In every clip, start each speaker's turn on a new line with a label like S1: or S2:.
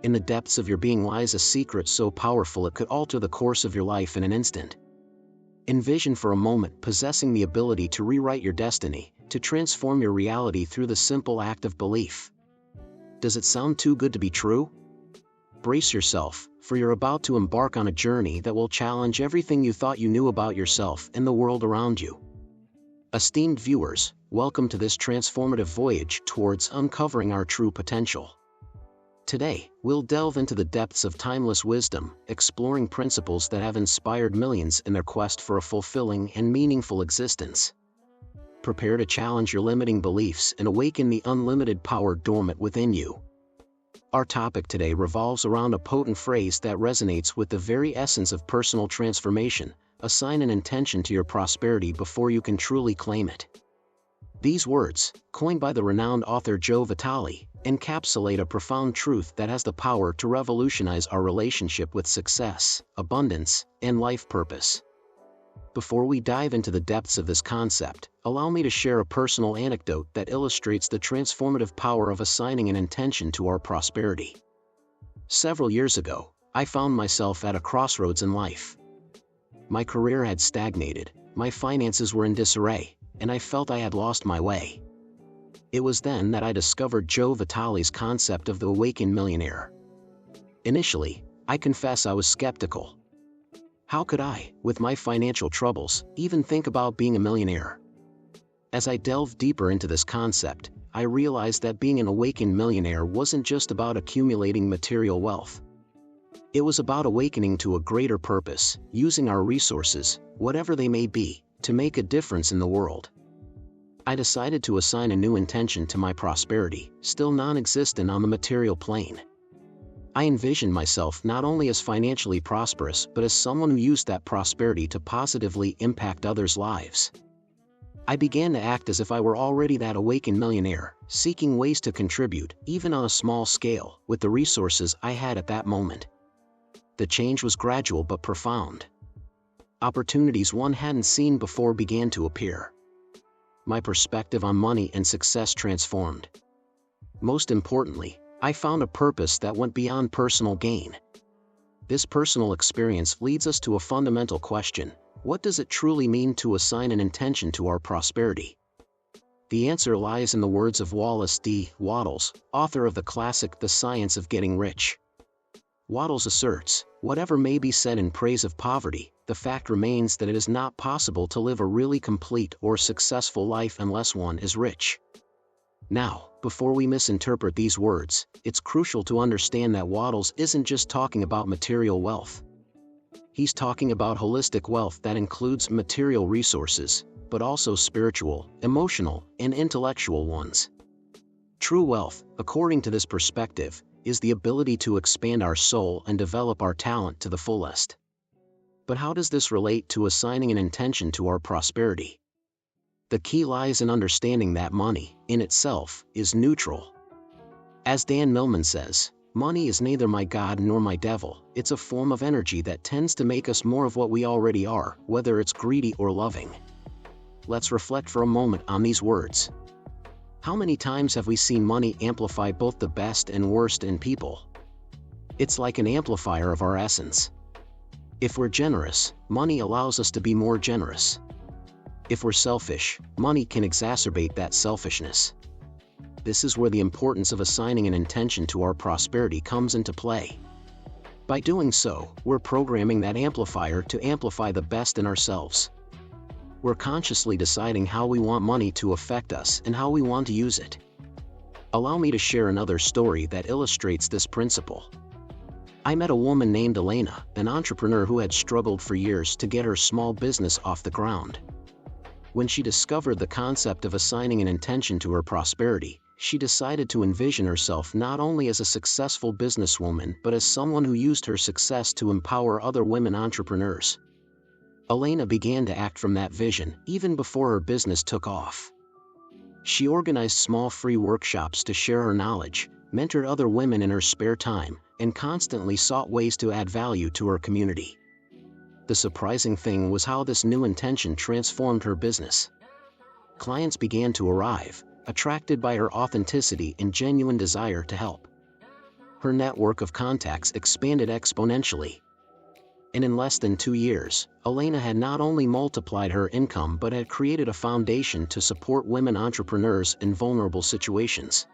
S1: In the depths of your being lies a secret so powerful it could alter the course of your life in an instant. Envision for a moment possessing the ability to rewrite your destiny, to transform your reality through the simple act of belief. Does it sound too good to be true? Brace yourself, for you're about to embark on a journey that will challenge everything you thought you knew about yourself and the world around you. Esteemed viewers, welcome to this transformative voyage towards uncovering our true potential. Today, we'll delve into the depths of timeless wisdom, exploring principles that have inspired millions in their quest for a fulfilling and meaningful existence. Prepare to challenge your limiting beliefs and awaken the unlimited power dormant within you. Our topic today revolves around a potent phrase that resonates with the very essence of personal transformation: assign an intention to your prosperity before you can truly claim it. These words, coined by the renowned author Vitale, encapsulate a profound truth that has the power to revolutionize our relationship with success, abundance, and life purpose. Before we dive into the depths of this concept, allow me to share a personal anecdote that illustrates the transformative power of assigning an intention to our prosperity. Several years ago, I found myself at a crossroads in life. My career had stagnated, my finances were in disarray, and I felt I had lost my way. It was then that I discovered Joe Vitale's concept of the awakened millionaire. Initially, I confess I was skeptical. How could I, with my financial troubles, even think about being a millionaire? As I delved deeper into this concept, I realized that being an awakened millionaire wasn't just about accumulating material wealth. It was about awakening to a greater purpose, using our resources, whatever they may be, to make a difference in the world. I decided to assign a new intention to my prosperity, still non-existent on the material plane. I envisioned myself not only as financially prosperous but as someone who used that prosperity to positively impact others' lives. I began to act as if I were already that awakened millionaire, seeking ways to contribute, even on a small scale, with the resources I had at that moment. The change was gradual but profound. Opportunities one hadn't seen before began to appear. My perspective on money and success transformed. Most importantly, I found a purpose that went beyond personal gain. This personal experience leads us to a fundamental question: what does it truly mean to assign an intention to our prosperity? The answer lies in the words of Wallace D. Wattles, author of the classic The Science of Getting Rich. Wattles asserts, whatever may be said in praise of poverty, the fact remains that it is not possible to live a really complete or successful life unless one is rich. Now, before we misinterpret these words, it's crucial to understand that Wattles isn't just talking about material wealth. He's talking about holistic wealth that includes material resources, but also spiritual, emotional, and intellectual ones. True wealth, according to this perspective, is the ability to expand our soul and develop our talent to the fullest. But how does this relate to assigning an intention to our prosperity? The key lies in understanding that money, in itself, is neutral. As Dan Millman says, money is neither my God nor my devil, it's a form of energy that tends to make us more of what we already are, whether it's greedy or loving. Let's reflect for a moment on these words. How many times have we seen money amplify both the best and worst in people? It's like an amplifier of our essence. If we're generous, money allows us to be more generous. If we're selfish, money can exacerbate that selfishness. This is where the importance of assigning an intention to our prosperity comes into play. By doing so, we're programming that amplifier to amplify the best in ourselves. We're consciously deciding how we want money to affect us and how we want to use it. Allow me to share another story that illustrates this principle. I met a woman named Elena, an entrepreneur who had struggled for years to get her small business off the ground. When she discovered the concept of assigning an intention to her prosperity, she decided to envision herself not only as a successful businesswoman but as someone who used her success to empower other women entrepreneurs. Elena began to act from that vision even before her business took off. She organized small free workshops to share her knowledge, mentored other women in her spare time, and constantly sought ways to add value to her community. The surprising thing was how this new intention transformed her business. Clients began to arrive, attracted by her authenticity and genuine desire to help. Her network of contacts expanded exponentially. And in less than 2 years, Elena had not only multiplied her income but had created a foundation to support women entrepreneurs in vulnerable situations.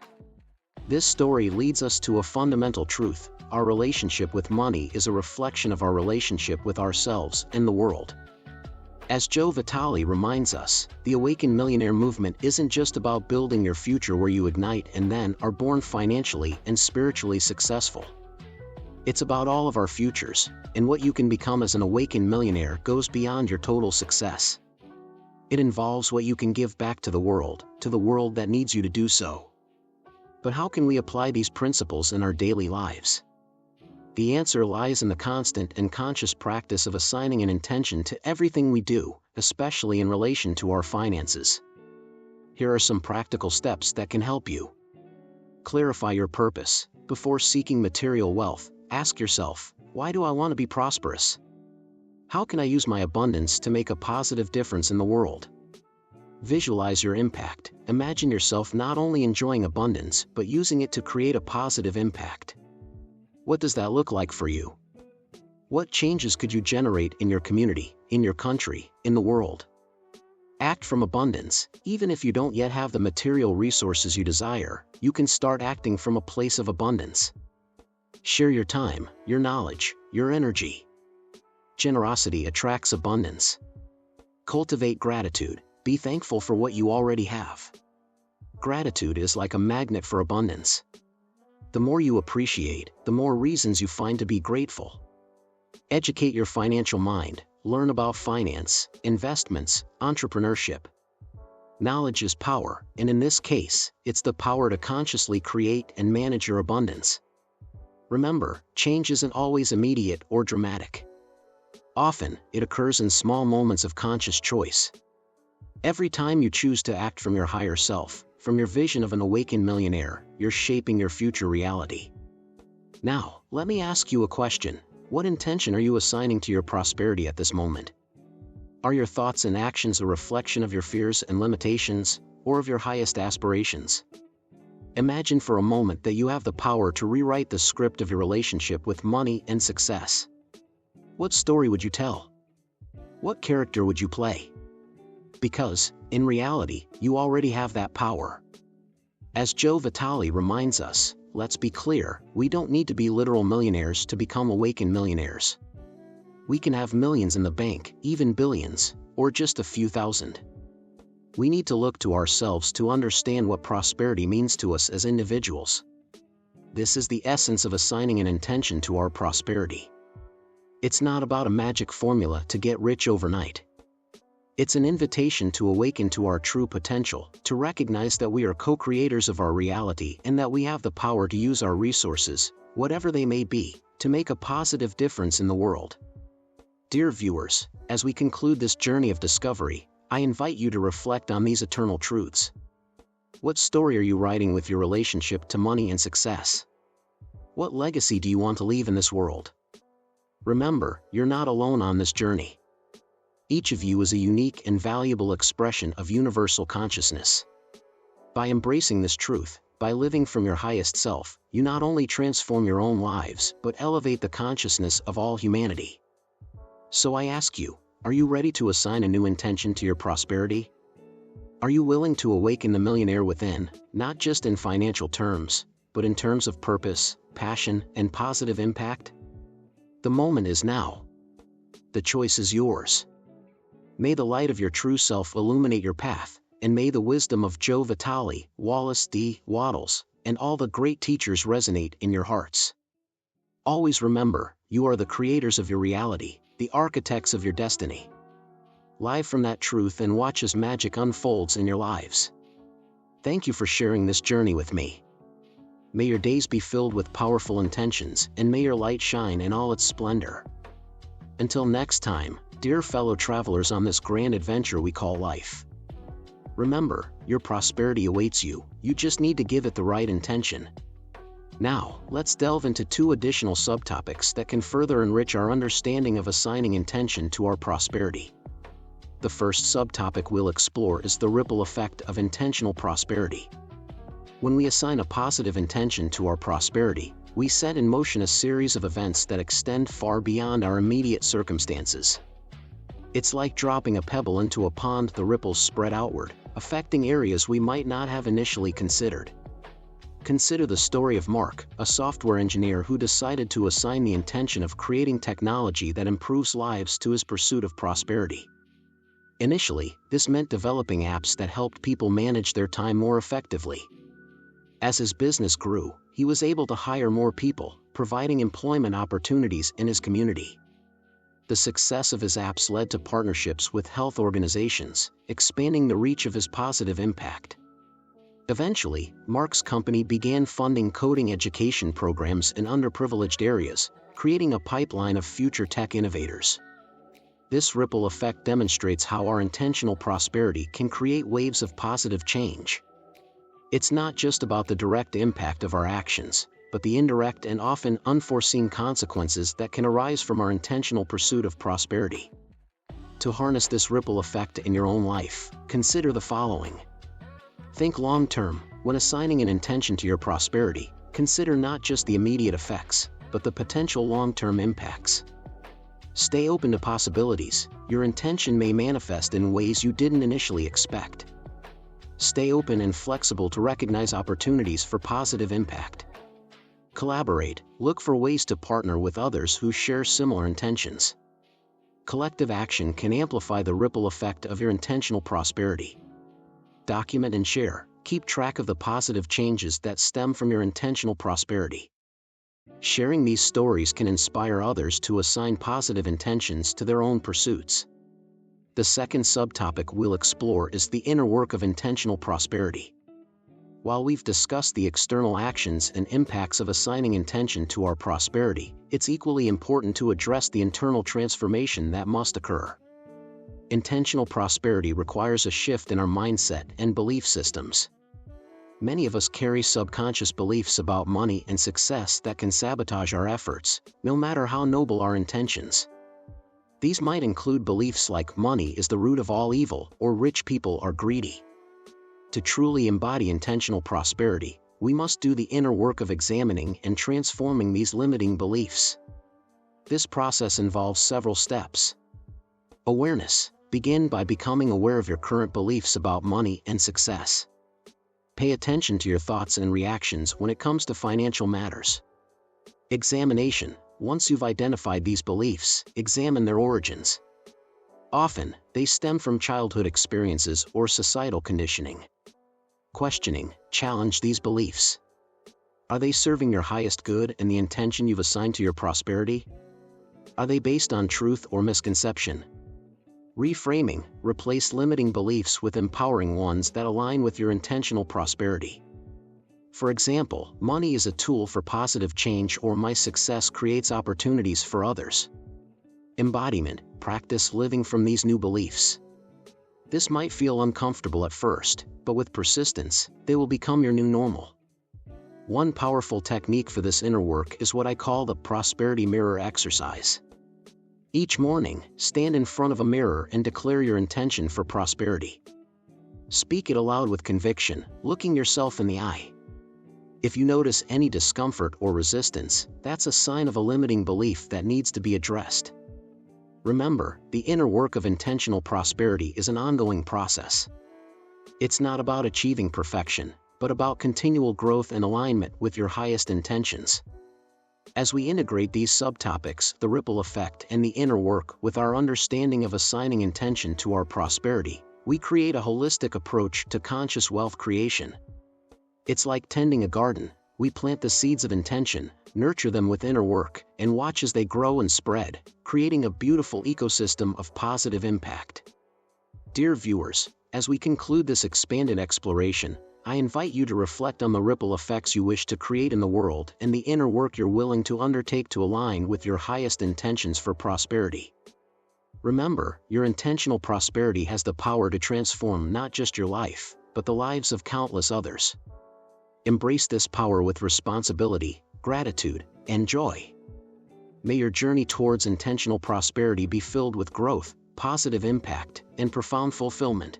S1: This story leads us to a fundamental truth: our relationship with money is a reflection of our relationship with ourselves and the world. As Joe Vitale reminds us, the Awakened Millionaire movement isn't just about building your future where you ignite and then are born financially and spiritually successful. It's about all of our futures, and what you can become as an awakened millionaire goes beyond your total success. It involves what you can give back to the world that needs you to do so. But how can we apply these principles in our daily lives? The answer lies in the constant and conscious practice of assigning an intention to everything we do, especially in relation to our finances. Here are some practical steps that can help you. Clarify your purpose. Before seeking material wealth, ask yourself, why do I want to be prosperous? How can I use my abundance to make a positive difference in the world? Visualize your impact. Imagine yourself not only enjoying abundance, but using it to create a positive impact. What does that look like for you? What changes could you generate in your community, in your country, in the world? Act from abundance. Even if you don't yet have the material resources you desire, you can start acting from a place of abundance. Share your time, your knowledge, your energy. Generosity attracts abundance. Cultivate gratitude. Be thankful for what you already have. Gratitude is like a magnet for abundance. The more you appreciate, the more reasons you find to be grateful. Educate your financial mind. Learn about finance, investments, entrepreneurship. Knowledge is power, and in this case, it's the power to consciously create and manage your abundance. Remember, change isn't always immediate or dramatic. Often, it occurs in small moments of conscious choice. Every time you choose to act from your higher self, from your vision of an awakened millionaire, you're shaping your future reality. Now, let me ask you a question. What intention are you assigning to your prosperity at this moment? Are your thoughts and actions a reflection of your fears and limitations, or of your highest aspirations? Imagine for a moment that you have the power to rewrite the script of your relationship with money and success. What story would you tell? What character would you play? Because, in reality, you already have that power. As Joe Vitale reminds us, let's be clear, we don't need to be literal millionaires to become awakened millionaires. We can have millions in the bank, even billions, or just a few thousand. We need to look to ourselves to understand what prosperity means to us as individuals. This is the essence of assigning an intention to our prosperity. It's not about a magic formula to get rich overnight. It's an invitation to awaken to our true potential, to recognize that we are co-creators of our reality and that we have the power to use our resources, whatever they may be, to make a positive difference in the world. Dear viewers, as we conclude this journey of discovery, I invite you to reflect on these eternal truths. What story are you writing with your relationship to money and success? What legacy do you want to leave in this world? Remember, you're not alone on this journey. Each of you is a unique and valuable expression of universal consciousness. By embracing this truth, by living from your highest self, you not only transform your own lives, but elevate the consciousness of all humanity. So I ask you, are you ready to assign a new intention to your prosperity? Are you willing to awaken the millionaire within, not just in financial terms, but in terms of purpose, passion, and positive impact? The moment is now. The choice is yours. May the light of your true self illuminate your path, and may the wisdom of Joe Vitale, Wallace D. Wattles, and all the great teachers resonate in your hearts. Always remember, you are the creators of your reality, the architects of your destiny. Live from that truth and watch as magic unfolds in your lives. Thank you for sharing this journey with me. May your days be filled with powerful intentions, and may your light shine in all its splendor. Until next time, dear fellow travelers on this grand adventure we call life. Remember, your prosperity awaits you, you just need to give it the right intention. Now, let's delve into 2 additional subtopics that can further enrich our understanding of assigning intention to our prosperity. The first subtopic we'll explore is the ripple effect of intentional prosperity. When we assign a positive intention to our prosperity, we set in motion a series of events that extend far beyond our immediate circumstances. It's like dropping a pebble into a pond. The ripples spread outward, affecting areas we might not have initially considered. Consider the story of Mark, a software engineer who decided to assign the intention of creating technology that improves lives to his pursuit of prosperity. Initially, this meant developing apps that helped people manage their time more effectively. As his business grew, he was able to hire more people, providing employment opportunities in his community. The success of his apps led to partnerships with health organizations, expanding the reach of his positive impact. Eventually, Mark's company began funding coding education programs in underprivileged areas, creating a pipeline of future tech innovators. This ripple effect demonstrates how our intentional prosperity can create waves of positive change. It's not just about the direct impact of our actions, but the indirect and often unforeseen consequences that can arise from our intentional pursuit of prosperity. To harness this ripple effect in your own life, consider the following. Think long-term. When assigning an intention to your prosperity, consider not just the immediate effects, but the potential long-term impacts. Stay open to possibilities. Your intention may manifest in ways you didn't initially expect. Stay open and flexible to recognize opportunities for positive impact. Collaborate. Look for ways to partner with others who share similar intentions. Collective action can amplify the ripple effect of your intentional prosperity. Document and share. Keep track of the positive changes that stem from your intentional prosperity. Sharing these stories can inspire others to assign positive intentions to their own pursuits. The second subtopic we'll explore is the inner work of intentional prosperity. While we've discussed the external actions and impacts of assigning intention to our prosperity, it's equally important to address the internal transformation that must occur. Intentional prosperity requires a shift in our mindset and belief systems. Many of us carry subconscious beliefs about money and success that can sabotage our efforts, no matter how noble our intentions. These might include beliefs like money is the root of all evil or rich people are greedy. To truly embody intentional prosperity, we must do the inner work of examining and transforming these limiting beliefs. This process involves several steps. Awareness. Begin by becoming aware of your current beliefs about money and success. Pay attention to your thoughts and reactions when it comes to financial matters. Examination. Once you've identified these beliefs, examine their origins. Often, they stem from childhood experiences or societal conditioning. Questioning. Challenge these beliefs. Are they serving your highest good and the intention you've assigned to your prosperity? Are they based on truth or misconception? Reframing. Replace limiting beliefs with empowering ones that align with your intentional prosperity. For example, money is a tool for positive change, or my success creates opportunities for others. Embodiment. Practice living from these new beliefs. This might feel uncomfortable at first, but with persistence, they will become your new normal. One powerful technique for this inner work is what I call the prosperity mirror exercise. Each morning, stand in front of a mirror and declare your intention for prosperity. Speak it aloud with conviction, looking yourself in the eye. If you notice any discomfort or resistance, that's a sign of a limiting belief that needs to be addressed. Remember, the inner work of intentional prosperity is an ongoing process. It's not about achieving perfection, but about continual growth and alignment with your highest intentions. As we integrate these subtopics, the ripple effect and the inner work, with our understanding of assigning intention to our prosperity, we create a holistic approach to conscious wealth creation. It's like tending a garden. We plant the seeds of intention, nurture them with inner work, and watch as they grow and spread, creating a beautiful ecosystem of positive impact. Dear viewers, as we conclude this expanded exploration, I invite you to reflect on the ripple effects you wish to create in the world and the inner work you're willing to undertake to align with your highest intentions for prosperity. Remember, your intentional prosperity has the power to transform not just your life, but the lives of countless others. Embrace this power with responsibility, gratitude, and joy. May your journey towards intentional prosperity be filled with growth, positive impact, and profound fulfillment.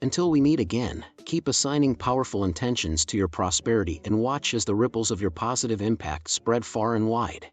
S1: Until we meet again, keep assigning powerful intentions to your prosperity and watch as the ripples of your positive impact spread far and wide.